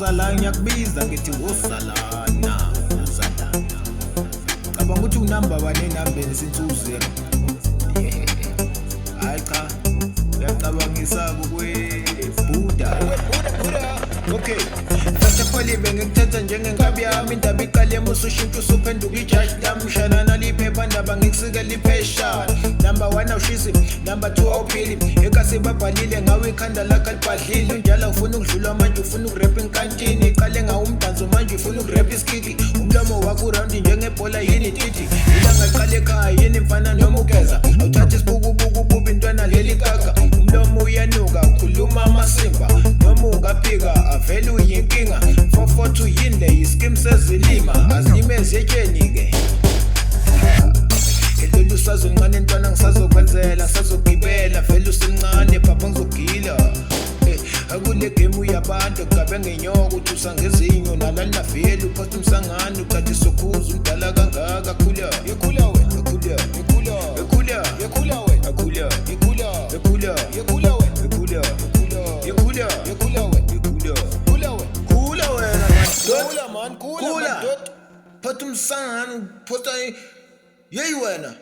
usala ngiyakubiza ngithi usalana. Cabanga ukuthi unumber 1 enambeni sinsuku 0. Hayi cha, uyacabangisa kwe-Buddha. Okay, thatha phalibe ngikuthatha njengenkabi yami indaba iqale musushintsha usuphenduka ijaji lamshana naliphepha ndaba ngikusikela ipheshana. Number 1 awushisi, number 2 awuphili ekasi babhalile ngawe ikhanda lakho alibhadlile. Unjalo ufuna ukudlula manje ufuna ukurap enkantini iqale ngawo umdanso manje ufuna ukurap iskidi. Umlomo wakho uround njengebhola yini titi ilanga liqale ekhaya yini mfana noma ugeza awuthatha isibukubuku bubi intwana leli gaga. Umlomo uyanuka ukhuluma amasimba noma ungaphika avele uyinkinga 442 yini le iskim sezilima azilimezi etsheni-ke. Elolu sazoncane entwana ngisazokwenzela sazogibela vele usemncane phapha ngizogila. Akule game uyabantu gabe ngenyoko uthi usangezinyo nalalina uphosta umsangano ucathi sokhuza umdala kangaka. Khula yekhula wena yekhula yekhula yekhula wena khula yekhula yekhula yekhula wena yekhula yekhula yekhula wena yekhula khula wena khula wena khula man khula phosta umsangano phosta yeyi wena.